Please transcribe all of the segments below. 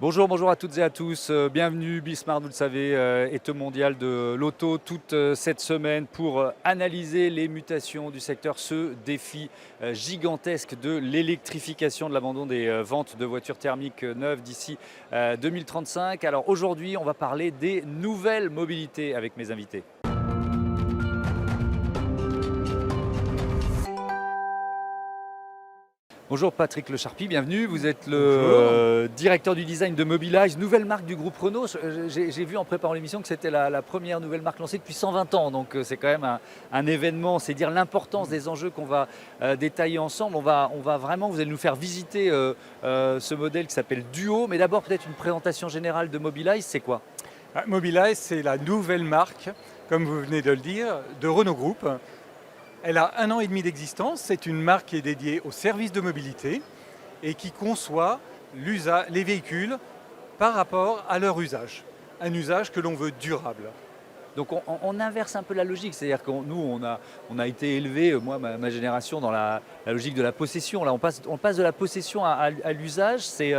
Bonjour, bonjour à toutes et à tous. Bienvenue, Bismart, vous le savez, est mondial de l'auto toute cette semaine pour analyser les mutations du secteur, ce défi gigantesque de l'électrification, de l'abandon des ventes de voitures thermiques neuves d'ici 2035. Alors aujourd'hui, on va parler des nouvelles mobilités avec mes invités. Bonjour Patrick Le Charpy, bienvenue. Vous êtes le directeur du design de Mobilize, nouvelle marque du groupe Renault. J'ai vu en préparant l'émission que c'était la première nouvelle marque lancée depuis 120 ans. Donc c'est quand même un événement, c'est dire l'importance des enjeux qu'on va détailler ensemble. On va vraiment, vous allez nous faire visiter ce modèle qui s'appelle Duo. Mais d'abord peut-être une présentation générale de Mobilize, c'est quoi? Mobilize, c'est la nouvelle marque, comme vous venez de le dire, de Renault Group. Elle a 1 an et demi d'existence, c'est une marque qui est dédiée aux services de mobilité et qui conçoit les véhicules par rapport à leur usage. Un usage que l'on veut durable. Donc on inverse un peu la logique, c'est-à-dire que nous on a été élevés, moi ma génération, dans la logique de la possession. Là on passe de la possession à l'usage, c'est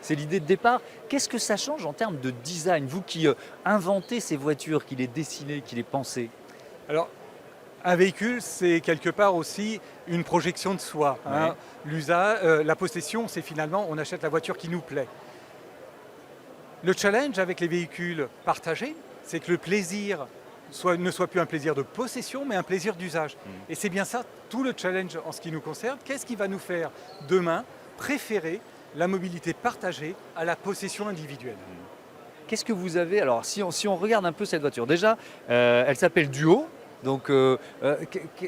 l'idée de départ. Qu'est-ce que ça change en termes de design, vous qui inventez ces voitures, qui les dessinez, qui les pensez? Alors, un véhicule, c'est quelque part aussi une projection de soi. Hein. La possession, c'est finalement, on achète la voiture qui nous plaît. Le challenge avec les véhicules partagés, c'est que le plaisir ne soit plus un plaisir de possession, mais un plaisir d'usage. Et c'est bien ça, tout le challenge en ce qui nous concerne. Qu'est-ce qui va nous faire demain préférer la mobilité partagée à la possession individuelle? Qu'est-ce que vous avez, alors si on regarde un peu cette voiture, déjà, elle s'appelle Duo. Donc,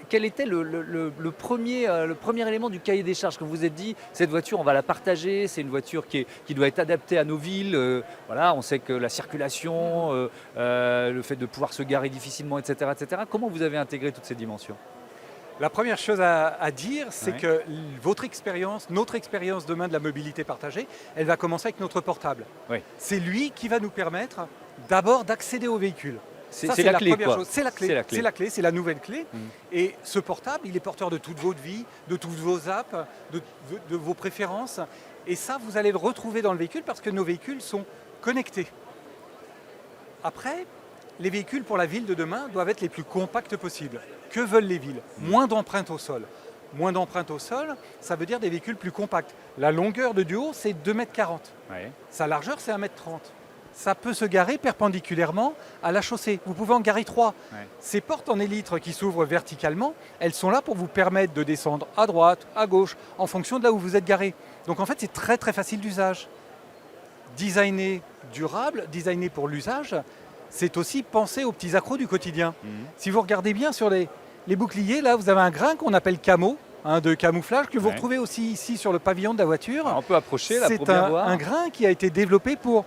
quel était le premier élément du cahier des charges que vous vous êtes dit, cette voiture, on va la partager, c'est une voiture qui doit être adaptée à nos villes. Voilà, on sait que la circulation, le fait de pouvoir se garer difficilement, etc., etc. Comment vous avez intégré toutes ces dimensions? La première chose à dire, c'est que votre expérience, notre expérience demain de la mobilité partagée, elle va commencer avec notre portable. C'est lui qui va nous permettre d'abord d'accéder au véhicule. C'est la clé, quoi. C'est la clé, c'est la nouvelle clé. Et ce portable, il est porteur de toute votre vie, de toutes vos apps, de vos préférences. Et ça, vous allez le retrouver dans le véhicule parce que nos véhicules sont connectés. Après, les véhicules pour la ville de demain doivent être les plus compacts possibles. Que veulent les villes? Moins d'empreintes au sol. Moins d'empreintes au sol, ça veut dire des véhicules plus compacts. La longueur de Duo, c'est 2,40 m. Sa largeur, c'est 1,30 m. Ça peut se garer perpendiculairement à la chaussée. Vous pouvez en garer 3. Ces portes en élytre qui s'ouvrent verticalement, elles sont là pour vous permettre de descendre à droite, à gauche, en fonction de là où vous êtes garé. Donc en fait, c'est très très facile d'usage. Designer durable, designer pour l'usage, c'est aussi penser aux petits accros du quotidien. Si vous regardez bien sur les boucliers, là, vous avez un grain qu'on appelle camo, de camouflage, que vous retrouvez aussi ici sur le pavillon de la voiture. Alors on peut approcher là pour bien voir. C'est un grain qui a été développé pour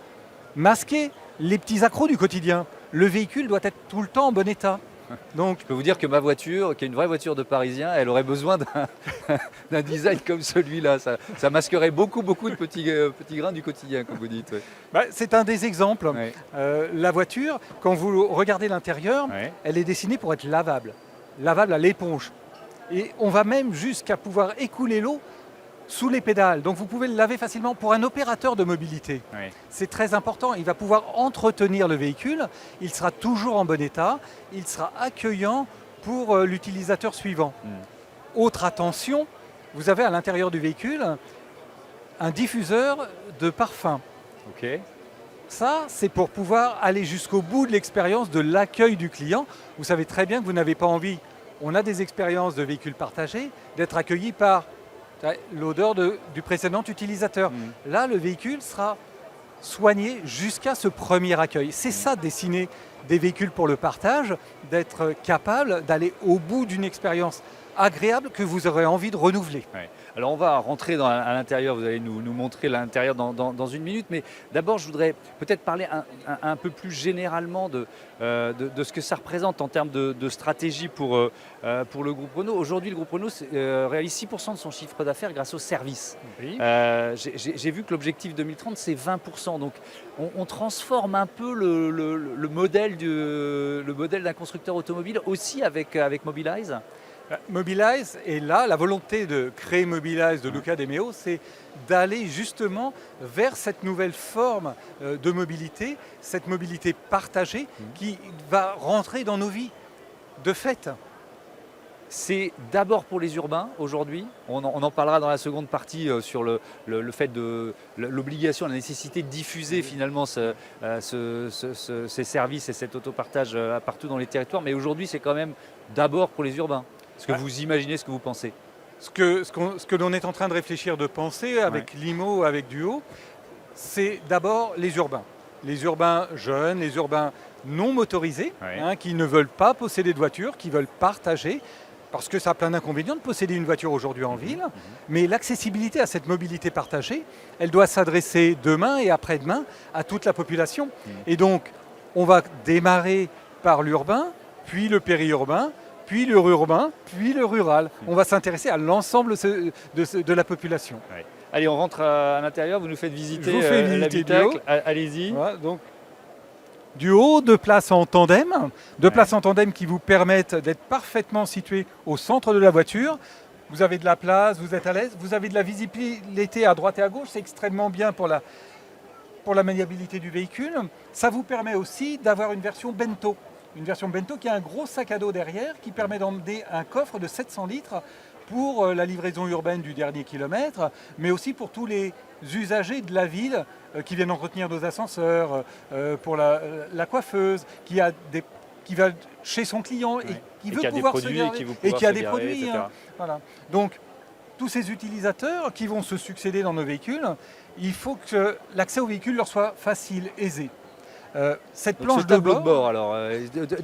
masquer les petits accros du quotidien. Le véhicule doit être tout le temps en bon état. Donc, je peux vous dire que ma voiture, qui est une vraie voiture de Parisien, elle aurait besoin d'un design comme celui-là. Ça masquerait beaucoup de petits grains du quotidien, comme vous dites. C'est un des exemples. La voiture, quand vous regardez l'intérieur, elle est dessinée pour être lavable. Lavable à l'éponge. Et on va même jusqu'à pouvoir écouler l'eau sous les pédales. Donc vous pouvez le laver facilement. Pour un opérateur de mobilité, c'est très important. Il va pouvoir entretenir le véhicule, il sera toujours en bon état, il sera accueillant pour l'utilisateur suivant. Autre attention, vous avez à l'intérieur du véhicule un diffuseur de parfum. Ça, c'est pour pouvoir aller jusqu'au bout de l'expérience de l'accueil du client. Vous savez très bien que vous n'avez pas envie, on a des expériences de véhicules partagés, d'être accueillis par l'odeur du précédent utilisateur. Là, le véhicule sera soigné jusqu'à ce premier accueil. C'est ça, dessiner des véhicules pour le partage, d'être capable d'aller au bout d'une expérience agréable que vous aurez envie de renouveler. Alors on va rentrer à l'intérieur, vous allez nous montrer l'intérieur dans une minute, mais d'abord je voudrais peut-être parler un peu plus généralement de ce que ça représente en termes de stratégie pour le groupe Renault. Aujourd'hui, le groupe Renault réalise 6% de son chiffre d'affaires grâce aux services. J'ai vu que l'objectif 2030, c'est 20%. Donc on transforme un peu le modèle d'un constructeur automobile aussi avec Mobilize. Mobilize est là, la volonté de créer Mobilize de Luca De Meo, c'est d'aller justement vers cette nouvelle forme de mobilité, cette mobilité partagée qui va rentrer dans nos vies de fait. C'est d'abord pour les urbains aujourd'hui. On en parlera dans la seconde partie sur le fait de l'obligation, la nécessité de diffuser finalement ces services et cet autopartage partout dans les territoires. Mais aujourd'hui, c'est quand même d'abord pour les urbains. Est-ce que vous imaginez ce que vous pensez? Ce que l'on est en train de réfléchir, de penser avec Limo, avec Duo, c'est d'abord les urbains. Les urbains jeunes, les urbains non motorisés, qui ne veulent pas posséder de voiture, qui veulent partager. Parce que ça a plein d'inconvénients de posséder une voiture aujourd'hui en ville, mais l'accessibilité à cette mobilité partagée, elle doit s'adresser demain et après-demain à toute la population. Et donc, on va démarrer par l'urbain, puis le périurbain, puis le urbain, puis le rural. On va s'intéresser à l'ensemble de la population. Allez, on rentre à l'intérieur, vous nous faites visiter l'habitacle. Allez-y. Voilà, donc, Duo, deux places en tandem, places en tandem qui vous permettent d'être parfaitement situés au centre de la voiture. Vous avez de la place, vous êtes à l'aise, vous avez de la visibilité à droite et à gauche, c'est extrêmement bien pour la maniabilité du véhicule. Ça vous permet aussi d'avoir une version bento qui a un gros sac à dos derrière qui permet d'emmener un coffre de 700 litres pour la livraison urbaine du dernier kilomètre, mais aussi pour tous les usagers de la ville qui viennent entretenir nos ascenseurs, pour la coiffeuse, qui va chez son client et qui veut pouvoir se garer, et qui a des produits. Voilà. Donc, tous ces utilisateurs qui vont se succéder dans nos véhicules, il faut que l'accès au véhicule leur soit facile, aisé. Cette planche de bord, alors,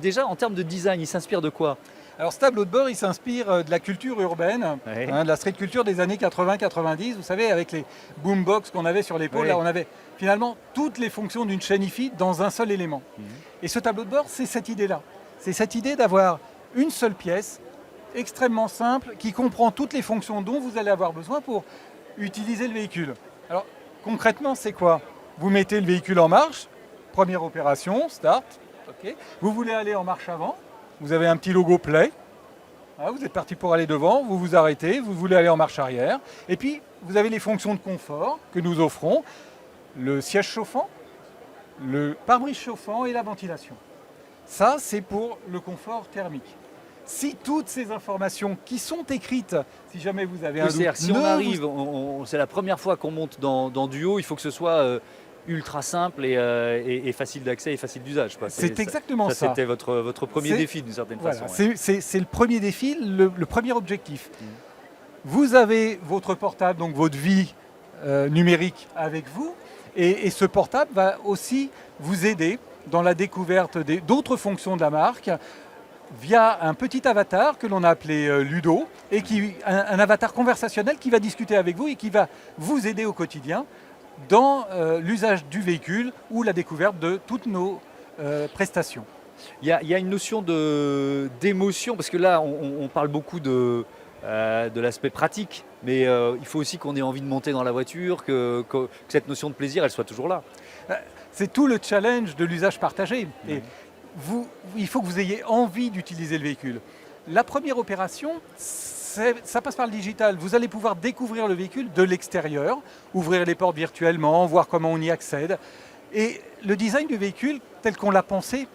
déjà en termes de design, il s'inspire de quoi? Alors ce tableau de bord, il s'inspire de la culture urbaine, de la street culture des années 80-90. Vous savez, avec les boombox qu'on avait sur l'épaule, là on avait finalement toutes les fonctions d'une chaîne hi-fi dans un seul élément. Et ce tableau de bord, c'est cette idée-là. C'est cette idée d'avoir une seule pièce, extrêmement simple, qui comprend toutes les fonctions dont vous allez avoir besoin pour utiliser le véhicule. Alors concrètement, c'est quoi? Vous mettez le véhicule en marche, première opération, start. Vous voulez aller en marche avant, vous avez un petit logo Play, vous êtes parti pour aller devant, vous vous arrêtez, vous voulez aller en marche arrière, et puis vous avez les fonctions de confort que nous offrons, le siège chauffant, le pare-brise chauffant et la ventilation. Ça, c'est pour le confort thermique. Si toutes ces informations qui sont écrites, si jamais vous avez un doute, si on arrive, c'est la première fois qu'on monte dans Duo, il faut que ce soit ultra simple et facile d'accès et facile d'usage. C'est exactement ça. C'était votre premier défi d'une certaine façon. C'est le premier défi, le premier objectif. Vous avez votre portable, donc votre vie numérique avec vous, et ce portable va aussi vous aider dans la découverte d'autres fonctions de la marque via un petit avatar que l'on a appelé Ludo, et un avatar conversationnel qui va discuter avec vous et qui va vous aider au quotidien dans l'usage du véhicule ou la découverte de toutes nos prestations. Il y a une notion d'émotion, parce que là, on parle beaucoup de l'aspect pratique, mais il faut aussi qu'on ait envie de monter dans la voiture, que cette notion de plaisir, elle soit toujours là. C'est tout le challenge de l'usage partagé. Et il faut que vous ayez envie d'utiliser le véhicule. La première opération, ça passe par le digital. Vous allez pouvoir découvrir le véhicule de l'extérieur, ouvrir les portes virtuellement, voir comment on y accède. Et le design du véhicule, tel qu'on l'a pensé,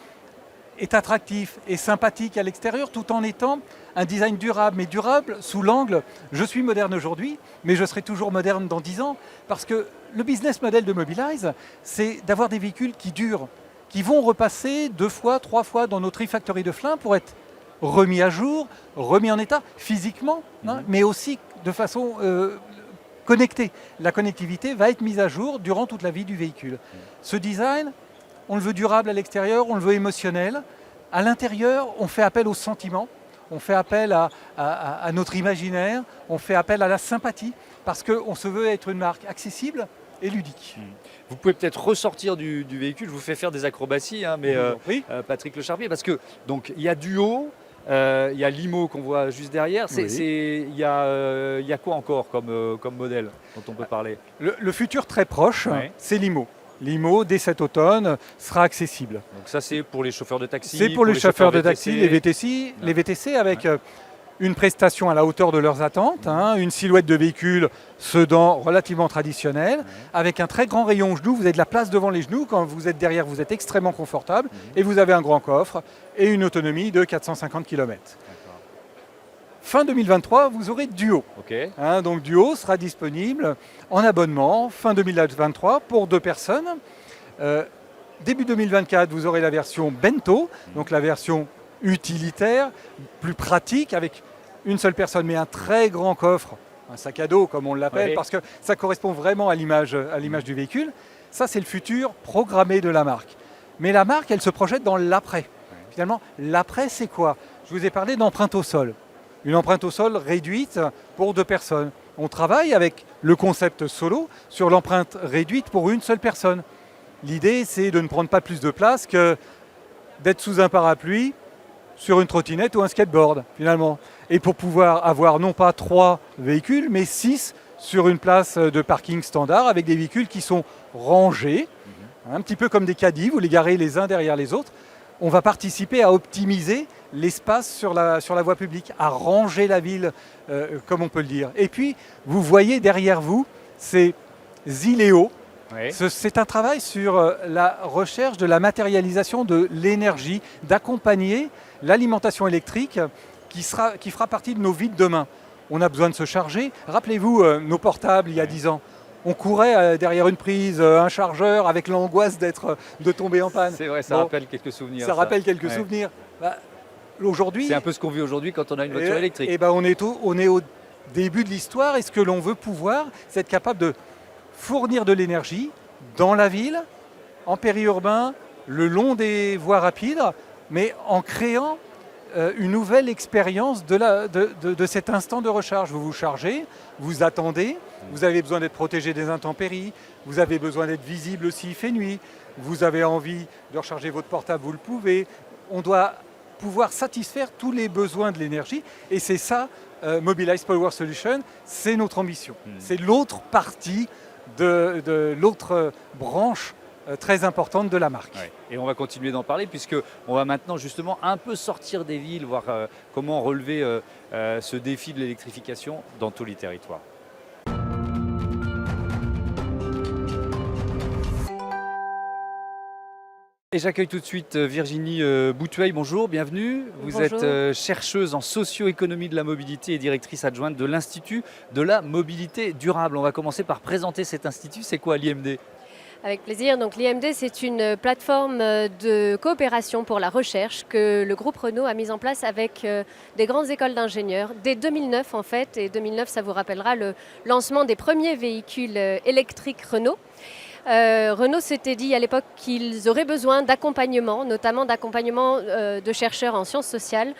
est attractif et sympathique à l'extérieur, tout en étant un design durable. Mais durable sous l'angle, je suis moderne aujourd'hui, mais je serai toujours moderne dans 10 ans. Parce que le business model de Mobilize, c'est d'avoir des véhicules qui durent, qui vont repasser 2 fois, 3 fois dans notre e-factory de Flins pour être remis à jour, remis en état physiquement, mais aussi de façon connectée. La connectivité va être mise à jour durant toute la vie du véhicule. Ce design, on le veut durable à l'extérieur, on le veut émotionnel. À l'intérieur, on fait appel aux sentiments, on fait appel à notre imaginaire, on fait appel à la sympathie, parce qu'on se veut être une marque accessible et ludique. Vous pouvez peut-être ressortir du véhicule, je vous fais faire des acrobaties, mais Patrick Lecharpier, parce que donc il y a Duo, il y a Limo qu'on voit juste derrière. Il y a quoi encore comme modèle dont on peut parler? Le futur très proche, c'est Limo. Limo, dès cet automne, sera accessible. Donc ça, c'est pour les chauffeurs de taxi. C'est pour les chauffeurs de taxi, les VTC avec une prestation à la hauteur de leurs attentes, une silhouette de véhicule sedan relativement traditionnelle, avec un très grand rayon genoux. Vous avez de la place devant les genoux. Quand vous êtes derrière, vous êtes extrêmement confortable. Et vous avez un grand coffre et une autonomie de 450 km. Fin 2023, vous aurez Duo. Okay. Donc Duo sera disponible en abonnement fin 2023 pour 2 personnes. Début 2024, vous aurez la version Bento, donc la version utilitaire, plus pratique, avec une seule personne, mais un très grand coffre, un sac à dos comme on l'appelle, parce que ça correspond vraiment à l'image du véhicule. Ça, c'est le futur programmé de la marque. Mais la marque, elle se projette dans l'après. Finalement, l'après, c'est quoi? Je vous ai parlé d'empreinte au sol. Une empreinte au sol réduite pour 2 personnes. On travaille avec le concept solo sur l'empreinte réduite pour une seule personne. L'idée, c'est de ne prendre pas plus de place que d'être sous un parapluie, sur une trottinette ou un skateboard, finalement. Et pour pouvoir avoir non pas 3 véhicules, mais 6 sur une place de parking standard, avec des véhicules qui sont rangés, un petit peu comme des caddies, vous les garez les uns derrière les autres. On va participer à optimiser l'espace sur la voie publique, à ranger la ville, comme on peut le dire. Et puis, vous voyez derrière vous ces Zileo. C'est un travail sur la recherche de la matérialisation de l'énergie, d'accompagner l'alimentation électrique qui fera partie de nos vies de demain. On a besoin de se charger. Rappelez-vous nos portables il y a 10 ans. On courait derrière une prise, un chargeur, avec l'angoisse de tomber en panne. C'est vrai, ça rappelle quelques souvenirs. Ça rappelle quelques souvenirs. Aujourd'hui, c'est un peu ce qu'on vit aujourd'hui quand on a une voiture électrique. On est au début de l'histoire, et ce que l'on veut pouvoir, c'est être capable de fournir de l'énergie dans la ville, en périurbain, le long des voies rapides, mais en créant une nouvelle expérience de cet instant de recharge. Vous vous chargez, vous attendez, vous avez besoin d'être protégé des intempéries, vous avez besoin d'être visible s'il fait nuit, vous avez envie de recharger votre portable, vous le pouvez. On doit pouvoir satisfaire tous les besoins de l'énergie, et c'est ça, Mobilize Power Solutions, c'est notre ambition. C'est l'autre partie de l'autre branche très importante de la marque. Et on va continuer d'en parler, puisqu'on va maintenant justement un peu sortir des villes, voir comment relever ce défi de l'électrification dans tous les territoires. Et j'accueille tout de suite Virginie Boutueil. Bonjour, bienvenue. Vous êtes chercheuse en socio-économie de la mobilité et directrice adjointe de l'Institut de la mobilité durable. On va commencer par présenter cet institut. C'est quoi l'IMD ? Avec plaisir. Donc l'IMD, c'est une plateforme de coopération pour la recherche que le groupe Renault a mise en place avec des grandes écoles d'ingénieurs dès 2009 en fait. Et 2009, ça vous rappellera le lancement des premiers véhicules électriques Renault. Renault s'était dit à l'époque qu'ils auraient besoin d'accompagnement, notamment d'accompagnement de chercheurs en sciences sociales,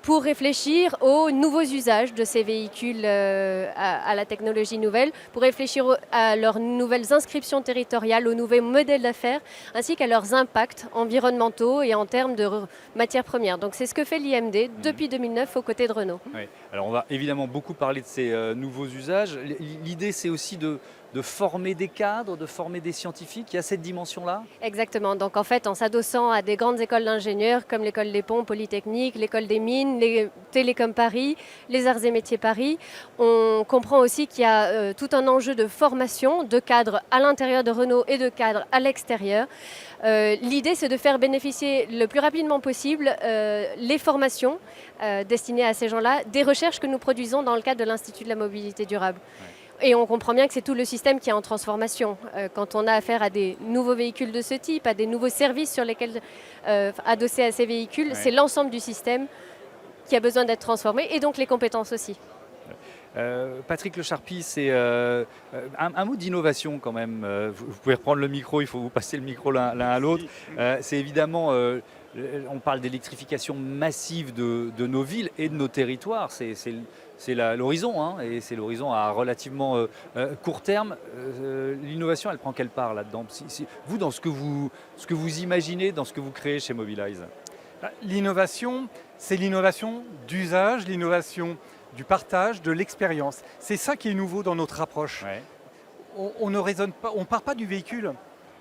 pour réfléchir aux nouveaux usages de ces véhicules à la technologie nouvelle, pour réfléchir à leurs nouvelles inscriptions territoriales, aux nouveaux modèles d'affaires, ainsi qu'à leurs impacts environnementaux et en termes de matières premières. Donc c'est ce que fait l'IMD depuis 2009 aux côtés de Renault. Oui. Alors on va évidemment beaucoup parler de ces nouveaux usages. L'idée, c'est aussi de former des cadres, de former des scientifiques. Il y a cette dimension-là ? Exactement. Donc en fait, en s'adossant à des grandes écoles d'ingénieurs comme l'école des ponts Polytechnique, l'école des mines, les Télécom Paris, les Arts et Métiers Paris, on comprend aussi qu'il y a tout un enjeu de formation de cadres à l'intérieur de Renault et de cadres à l'extérieur. L'idée, c'est de faire bénéficier le plus rapidement possible les formations destinées à ces gens-là des recherches que nous produisons dans le cadre de l'Institut de la mobilité durable. Et on comprend bien que c'est tout le système qui est en transformation. Quand on a affaire à des nouveaux véhicules de ce type, à des nouveaux services sur lesquels adossés à ces véhicules, c'est l'ensemble du système qui a besoin d'être transformé, et donc les compétences aussi. Patrick Lecharpy, c'est un mot d'innovation quand même. Vous pouvez reprendre le micro, il faut vous passer le micro l'un à l'autre. C'est évidemment, on parle d'électrification massive de nos villes et de nos territoires. C'est l'horizon, et c'est l'horizon à relativement court terme. L'innovation, elle prend quelle part là-dedans ? Vous, dans ce que vous imaginez, dans ce que vous créez chez Mobilize ? L'innovation, c'est l'innovation d'usage, l'innovation du partage, de l'expérience. C'est ça qui est nouveau dans notre approche. On ne part pas du véhicule,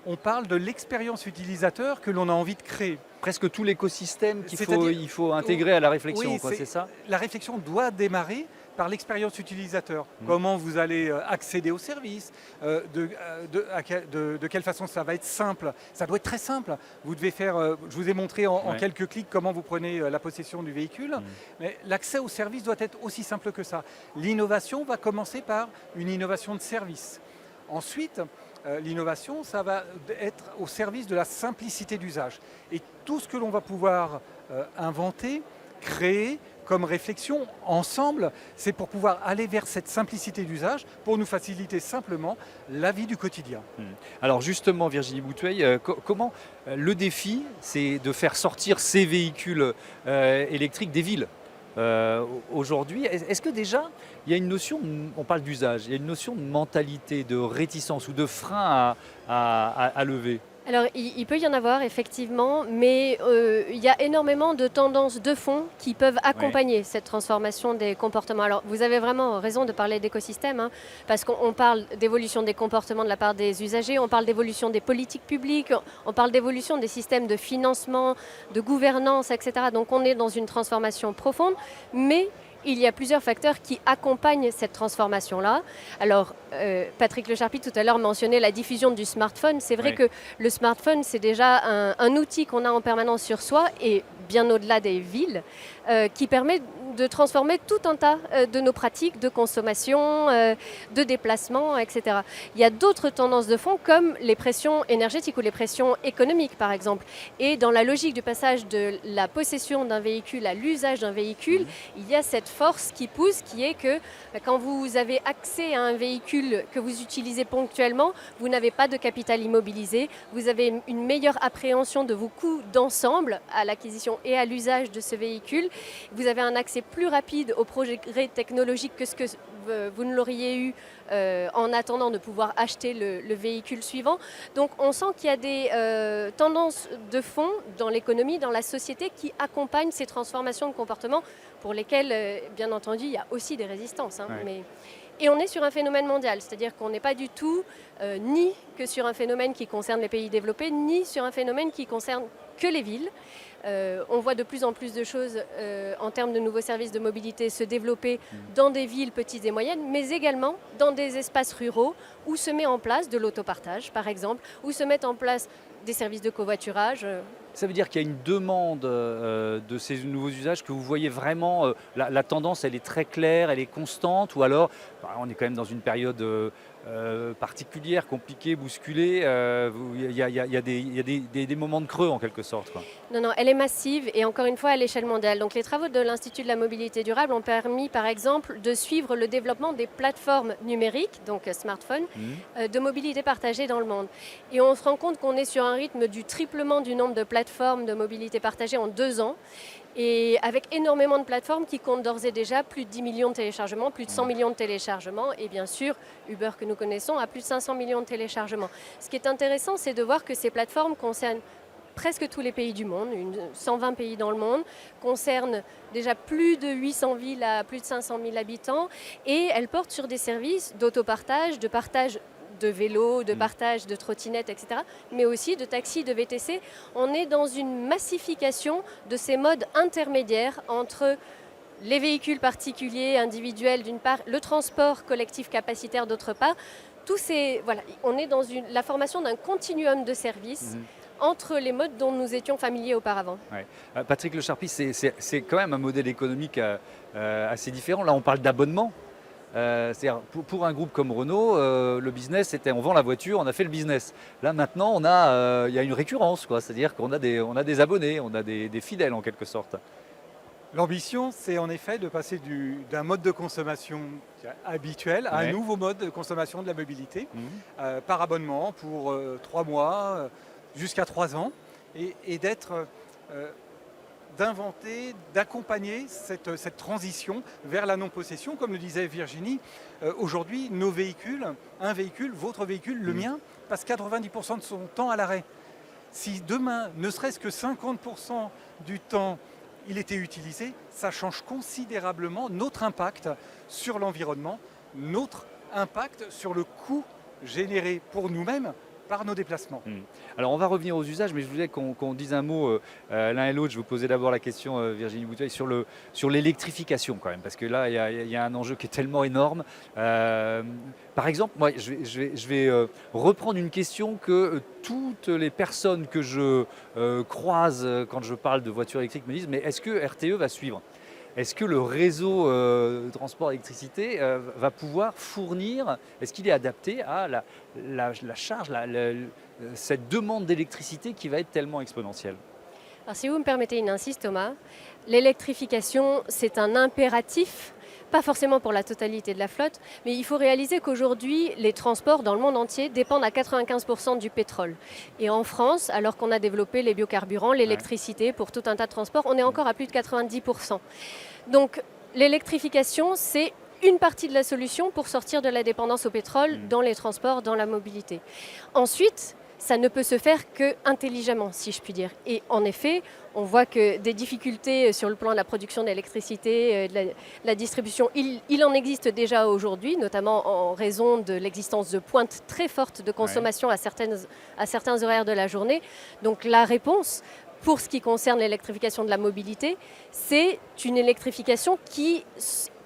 on parle de l'expérience utilisateur que l'on a envie de créer. presque tout l'écosystème C'est-à-dire- il faut intégrer à la réflexion, Oui, quoi, c'est ça? la réflexion doit démarrer par l'expérience utilisateur. Comment vous allez accéder au service, de quelle façon ça va être simple. Ça doit être très simple. Vous devez faire, je vous ai montré en quelques clics comment vous prenez la possession du véhicule, mais l'accès au service doit être aussi simple que ça. L'innovation va commencer par une innovation de service. Ensuite, l'innovation, ça va être au service de la simplicité d'usage. Et tout ce que l'on va pouvoir inventer, créer comme réflexion ensemble, c'est pour pouvoir aller vers cette simplicité d'usage, pour nous faciliter simplement la vie du quotidien. Alors justement, Virginie Bouteuil, comment le défi, c'est de faire sortir ces véhicules électriques des villes aujourd'hui? Est-ce que déjà, il y a une notion, on parle d'usage, il y a une notion de mentalité, de réticence ou de frein à lever? Alors, il peut y en avoir, effectivement, mais il y a énormément de tendances de fond qui peuvent accompagner cette transformation des comportements. Alors, vous avez vraiment raison de parler d'écosystème, hein, parce qu'on parle d'évolution des comportements de la part des usagers, on parle d'évolution des politiques publiques, on parle d'évolution des systèmes de financement, de gouvernance, etc. Donc, on est dans une transformation profonde, mais il y a plusieurs facteurs qui accompagnent cette transformation-là. Alors, Patrick Lecharpy tout à l'heure mentionnait la diffusion du smartphone. C'est vrai que le smartphone, c'est déjà un outil qu'on a en permanence sur soi et bien au-delà des villes, qui permet de transformer tout un tas de nos pratiques de consommation, de déplacement, etc. Il y a d'autres tendances de fond comme les pressions énergétiques ou les pressions économiques, par exemple. Et dans la logique du passage de la possession d'un véhicule à l'usage d'un véhicule, il y a cette force qui pousse, qui est que quand vous avez accès à un véhicule que vous utilisez ponctuellement, vous n'avez pas de capital immobilisé, vous avez une meilleure appréhension de vos coûts d'ensemble à l'acquisition et à l'usage de ce véhicule. Vous avez un accès plus rapide aux progrès technologiques que ce que vous ne l'auriez eu en attendant de pouvoir acheter le véhicule suivant. Donc on sent qu'il y a des tendances de fond dans l'économie, dans la société qui accompagnent ces transformations de comportement pour lesquelles, bien entendu, il y a aussi des résistances. Hein, Et on est sur un phénomène mondial, c'est-à-dire qu'on n'est pas du tout ni que sur un phénomène qui concerne les pays développés, ni sur un phénomène qui concerne que les villes. On voit de plus en plus de choses en termes de nouveaux services de mobilité se développer dans des villes petites et moyennes, mais également dans des espaces ruraux où se met en place de l'autopartage, par exemple, où se mettent en place des services de covoiturage. Ça veut dire qu'il y a une demande de ces nouveaux usages que vous voyez vraiment, la tendance elle est très claire, elle est constante, ou alors on est quand même dans une période particulière, compliquée, bousculée, il y a des moments de creux en quelque sorte, quoi. Non, elle est massive et encore une fois à l'échelle mondiale. Donc les travaux de l'Institut de la mobilité durable ont permis par exemple de suivre le développement des plateformes numériques, donc smartphones, de mobilité partagée dans le monde. Et on se rend compte qu'on est sur un rythme du triplement du nombre de plateformes de mobilité partagée en 2 ans. Et avec énormément de plateformes qui comptent d'ores et déjà plus de 10 millions de téléchargements, plus de 100 millions de téléchargements et bien sûr Uber que nous connaissons a plus de 500 millions de téléchargements. Ce qui est intéressant, c'est de voir que ces plateformes concernent presque tous les pays du monde, 120 pays dans le monde, concernent déjà plus de 800 villes à plus de 500 000 habitants et elles portent sur des services d'autopartage, de partage de vélos, de partage de trottinettes, etc., mais aussi de taxis, de VTC. On est dans une massification de ces modes intermédiaires entre les véhicules particuliers, individuels d'une part, le transport collectif capacitaire d'autre part. On est dans la formation d'un continuum de services entre les modes dont nous étions familiers auparavant. Patrick Lecharpy, c'est quand même un modèle économique assez différent. Là, on parle d'abonnement. C'est-à-dire pour un groupe comme Renault, le business c'était on vend la voiture, on a fait le business. Là maintenant il y a une récurrence, quoi. C'est-à-dire qu'on a des abonnés, on a des fidèles en quelque sorte. L'ambition, c'est en effet de passer d'un mode de consommation habituel à un nouveau mode de consommation de la mobilité par abonnement pour 3 mois jusqu'à 3 ans et d'inventer, d'accompagner cette transition vers la non-possession. Comme le disait Virginie, aujourd'hui, nos véhicules, un véhicule, votre véhicule, le mien, passe 90% de son temps à l'arrêt. Si demain, ne serait-ce que 50% du temps, il était utilisé, ça change considérablement notre impact sur l'environnement, notre impact sur le coût généré pour nous-mêmes par nos déplacements. Alors on va revenir aux usages, mais je voulais qu'on dise un mot l'un et l'autre. Je vous posais d'abord la question, Virginie Bouteuil, sur l'électrification quand même, parce que là, il y a un enjeu qui est tellement énorme. Par exemple, moi, je vais reprendre une question que toutes les personnes que je croise quand je parle de voitures électriques me disent, mais est-ce que RTE va suivre ? Est-ce que le réseau de transport d'électricité va pouvoir fournir, est-ce qu'il est adapté à la charge, cette demande d'électricité qui va être tellement exponentielle ? Alors si vous me permettez une insiste, Thomas, l'électrification, c'est un impératif, pas forcément pour la totalité de la flotte, mais il faut réaliser qu'aujourd'hui, les transports dans le monde entier dépendent à 95% du pétrole. Et en France, alors qu'on a développé les biocarburants, l'électricité pour tout un tas de transports, on est encore à plus de 90%. Donc l'électrification, c'est une partie de la solution pour sortir de la dépendance au pétrole dans les transports, dans la mobilité. Ensuite, ça ne peut se faire que intelligemment, si je puis dire. Et en effet, on voit que des difficultés sur le plan de la production d'électricité, de la distribution, il en existe déjà aujourd'hui, notamment en raison de l'existence de pointes très fortes de consommation à certains horaires de la journée. Donc la réponse, pour ce qui concerne l'électrification de la mobilité, c'est une électrification qui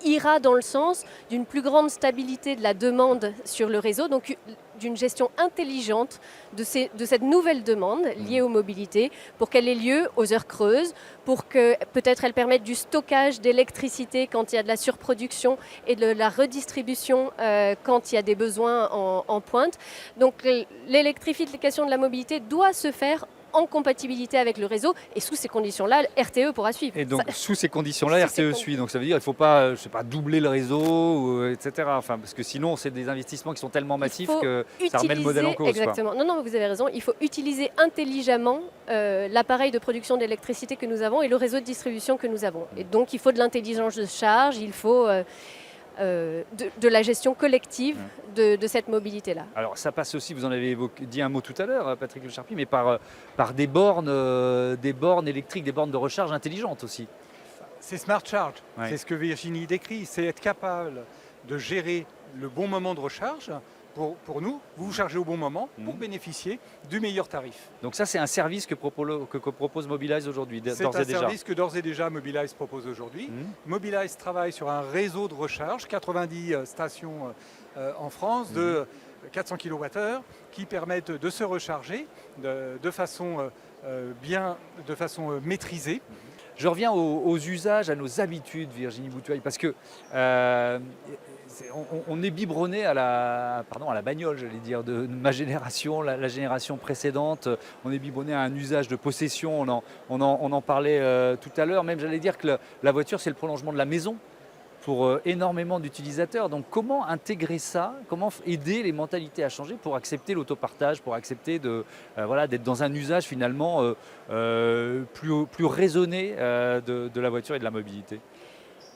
ira dans le sens d'une plus grande stabilité de la demande sur le réseau, donc d'une gestion intelligente de cette nouvelle demande liée aux mobilités, pour qu'elle ait lieu aux heures creuses, pour que peut-être elle permette du stockage d'électricité quand il y a de la surproduction et de la redistribution quand il y a des besoins en pointe. Donc l'électrification de la mobilité doit se faire en compatibilité avec le réseau, et sous ces conditions-là, RTE pourra suivre. Et donc sous ces conditions-là, RTE suit. Donc ça veut dire qu'il ne faut pas, doubler le réseau, etc. Enfin, parce que sinon, c'est des investissements qui sont tellement massifs que ça remet le modèle en cause. Exactement. Quoi. Non, vous avez raison. Il faut utiliser intelligemment l'appareil de production d'électricité que nous avons et le réseau de distribution que nous avons. Et donc, il faut de l'intelligence de charge, il faut de la gestion collective de cette mobilité-là. Alors ça passe aussi, vous en avez dit un mot tout à l'heure, Patrick Le Charpie, mais par des bornes électriques, des bornes de recharge intelligentes aussi. C'est Smart Charge, c'est ce que Virginie décrit, c'est être capable de gérer le bon moment de recharge. Pour nous, vous chargez au bon moment pour bénéficier du meilleur tarif. Donc ça, c'est un service que propose Mobilize aujourd'hui, d'ores et déjà. C'est un service que d'ores et déjà Mobilize propose aujourd'hui. Mobilize travaille sur un réseau de recharge, 90 stations en France, de 400 kWh, qui permettent de se recharger de façon maîtrisée. Je reviens aux usages, à nos habitudes, Virginie Bouteuil, parce que on est biberonné à la bagnole, j'allais dire, de ma génération, la génération précédente. On est biberonné à un usage de possession, on en parlait tout à l'heure. Même, j'allais dire que la voiture, c'est le prolongement de la maison pour énormément d'utilisateurs. Donc comment intégrer ça, comment aider les mentalités à changer pour accepter l'autopartage, pour accepter d'être dans un usage finalement plus raisonné de la voiture et de la mobilité?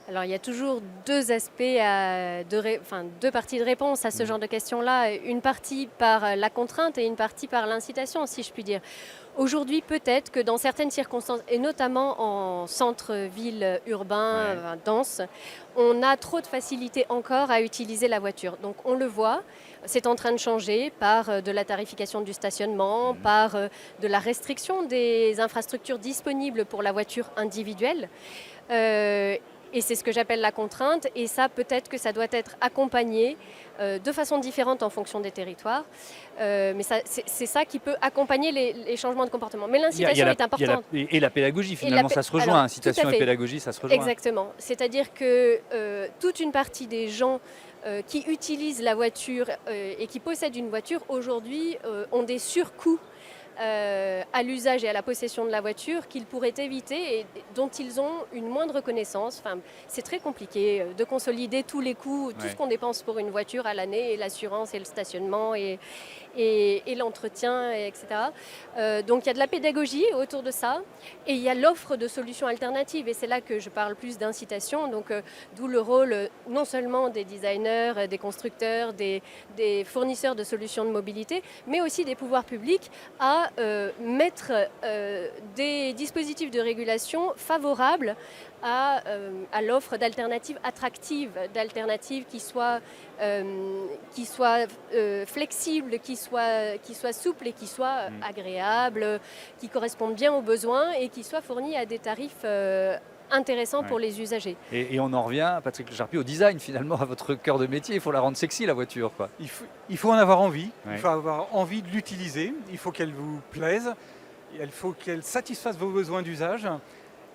Alors il y a toujours deux aspects, deux parties de réponse à ce genre de questions-là. Une partie par la contrainte et une partie par l'incitation, si je puis dire. Aujourd'hui, peut-être que dans certaines circonstances, et notamment en centre-ville urbain dense, on a trop de facilité encore à utiliser la voiture. Donc on le voit, c'est en train de changer par de la tarification du stationnement, par de la restriction des infrastructures disponibles pour la voiture individuelle. Et c'est ce que j'appelle la contrainte. Et ça, peut-être que ça doit être accompagné de façon différente en fonction des territoires. Mais c'est ça qui peut accompagner les changements de comportement. Mais l'incitation est importante. Et la pédagogie, finalement, ça se rejoint. Alors, incitation et pédagogie, ça se rejoint. Exactement. C'est-à-dire que toute une partie des gens qui utilisent la voiture et qui possèdent une voiture, aujourd'hui, ont des surcoûts à l'usage et à la possession de la voiture qu'ils pourraient éviter et dont ils ont une moindre connaissance. Enfin, c'est très compliqué de consolider tous les coûts, tout ce qu'on dépense pour une voiture à l'année, et l'assurance et le stationnement et l'entretien, etc. Donc il y a de la pédagogie autour de ça et il y a l'offre de solutions alternatives et c'est là que je parle plus d'incitation, donc d'où le rôle non seulement des designers, des constructeurs, des fournisseurs de solutions de mobilité, mais aussi des pouvoirs publics à à mettre des dispositifs de régulation favorables à l'offre d'alternatives attractives, d'alternatives qui soient flexibles, qui soient souples et qui soient agréables, qui correspondent bien aux besoins et qui soient fournies à des tarifs intéressants pour les usagers. Et on en revient, Patrick Lecharpy, au design finalement, à votre cœur de métier. Il faut la rendre sexy, la voiture, quoi. Il faut en avoir envie, il faut avoir envie de l'utiliser, il faut qu'elle vous plaise, il faut qu'elle satisfasse vos besoins d'usage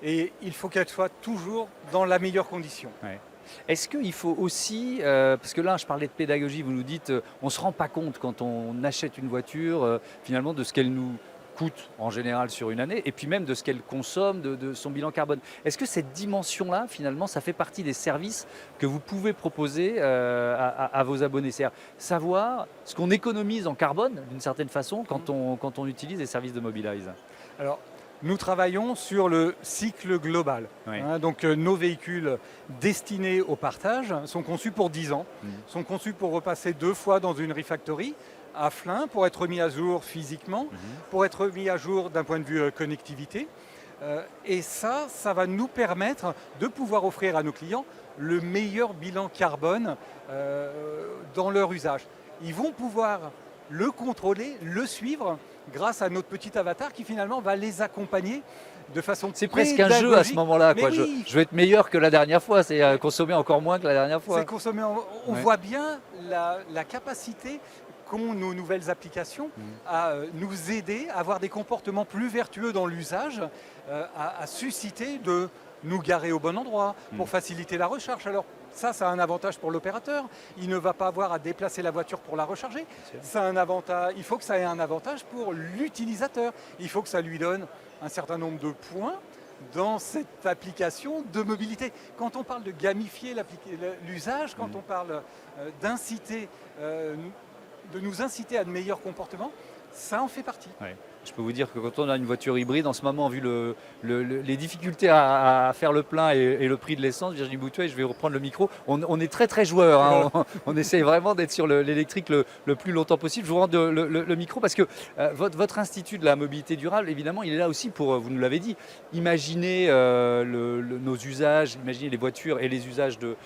et il faut qu'elle soit toujours dans la meilleure condition. Est-ce qu'il faut aussi, parce que là je parlais de pédagogie, vous nous dites on ne se rend pas compte quand on achète une voiture finalement de ce qu'elle nous coûte en général sur une année et puis même de ce qu'elle consomme, de son bilan carbone. Est-ce que cette dimension-là finalement ça fait partie des services que vous pouvez proposer à vos abonnés? C'est-à-dire savoir ce qu'on économise en carbone d'une certaine façon quand on utilise les services de Mobilize. Alors, nous travaillons sur le cycle global. Donc nos véhicules destinés au partage sont conçus pour 10 ans, sont conçus pour repasser 2 fois dans une refactory à Flins, pour être mis à jour physiquement, pour être mis à jour d'un point de vue connectivité. Et ça va nous permettre de pouvoir offrir à nos clients le meilleur bilan carbone dans leur usage. Ils vont pouvoir le contrôler, le suivre grâce à notre petit avatar qui finalement va les accompagner de façon C'est presque un jeu à ce moment-là. Quoi. Oui. Je vais être meilleur que la dernière fois, c'est consommer encore moins que la dernière fois. C'est consommer, on voit bien la capacité qu'ont nos nouvelles applications à nous aider à avoir des comportements plus vertueux dans l'usage, à susciter de nous garer au bon endroit pour faciliter la recharge. Alors ça a un avantage pour l'opérateur. Il ne va pas avoir à déplacer la voiture pour la recharger. Ça a un avantage. Il faut que ça ait un avantage pour l'utilisateur. Il faut que ça lui donne un certain nombre de points dans cette application de mobilité. Quand on parle de gamifier l'usage, quand on parle d'inciter, de nous inciter à de meilleurs comportements, ça en fait partie. Je peux vous dire que quand on a une voiture hybride, en ce moment, vu les difficultés à faire le plein et le prix de l'essence, Virginie Boutouet, je vais reprendre le micro, on est très très joueur. Hein. On essaye vraiment d'être sur l'électrique le plus longtemps possible. Je vous rends le micro parce que votre institut de la mobilité durable, évidemment, il est là aussi pour, vous nous l'avez dit, imaginer nos usages, imaginer les voitures et les usages de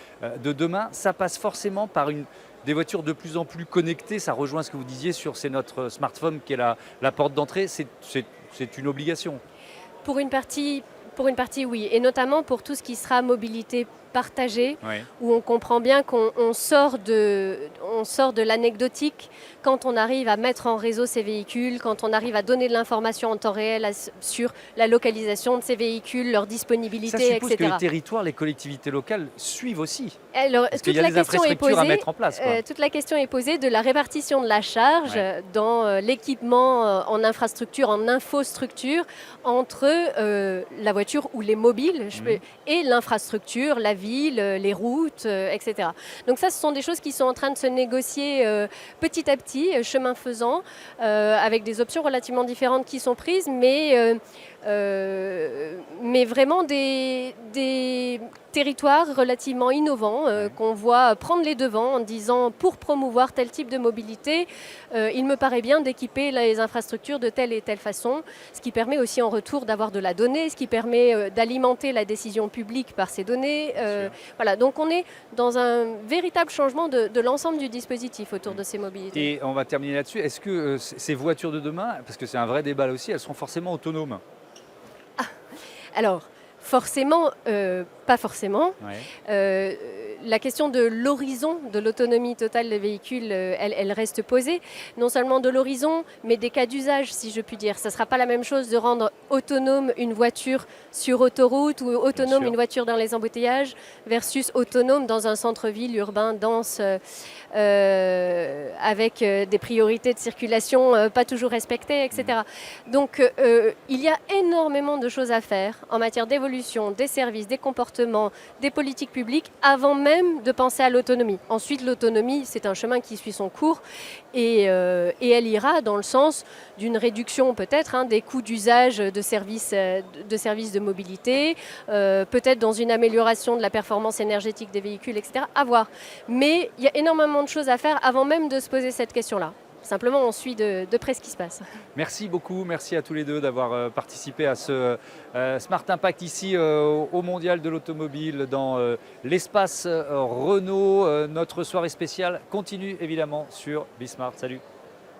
demain. Ça passe forcément par des voitures de plus en plus connectées, ça rejoint ce que vous disiez c'est notre smartphone qui est la porte d'entrée, c'est une obligation. Pour une partie, oui, et notamment pour tout ce qui sera mobilité partagée, où on comprend bien qu'on sort de l'anecdotique quand on arrive à mettre en réseau ces véhicules, quand on arrive à donner de l'information en temps réel sur la localisation de ces véhicules, leur disponibilité, ça suppose etc. que les territoires, les collectivités locales suivent aussi. Alors, parce qu'il y a des infrastructures à mettre en place. Toute la question est posée de la répartition de la charge dans l'équipement en infrastructure, en infostructure, entre la voiture ou les mobiles et l'infrastructure, la ville, les routes, etc. Donc ça, ce sont des choses qui sont en train de se négocier petit à petit, chemin faisant, avec des options relativement différentes qui sont prises, mais vraiment des territoires relativement innovants qu'on voit prendre les devants en disant pour promouvoir tel type de mobilité, il me paraît bien d'équiper les infrastructures de telle et telle façon, ce qui permet aussi en retour d'avoir de la donnée, ce qui permet d'alimenter la décision publique par ces données. Voilà, donc on est dans un véritable changement de l'ensemble du dispositif autour de ces mobilités. Et on va terminer là-dessus. Est-ce que ces voitures de demain, parce que c'est un vrai débat là aussi, elles seront forcément autonomes? Alors, forcément, pas forcément. La question de l'horizon de l'autonomie totale des véhicules, elle reste posée. Non seulement de l'horizon, mais des cas d'usage, si je puis dire. Ça ne sera pas la même chose de rendre autonome une voiture sur autoroute ou autonome une voiture dans les embouteillages versus autonome dans un centre-ville urbain dense avec des priorités de circulation pas toujours respectées, etc. Donc, il y a énormément de choses à faire en matière d'évolution des services, des comportements, des politiques publiques avant même de penser à l'autonomie. Ensuite, l'autonomie, c'est un chemin qui suit son cours et elle ira dans le sens d'une réduction peut-être des coûts d'usage de services de mobilité, peut-être dans une amélioration de la performance énergétique des véhicules, etc. À voir. Mais il y a énormément de choses à faire avant même de se poser cette question-là. simplement on suit de près ce qui se passe. Merci beaucoup, merci à tous les deux d'avoir participé à ce Smart Impact ici au Mondial de l'automobile dans l'espace Renault. Notre soirée spéciale continue évidemment sur Bismart. Salut.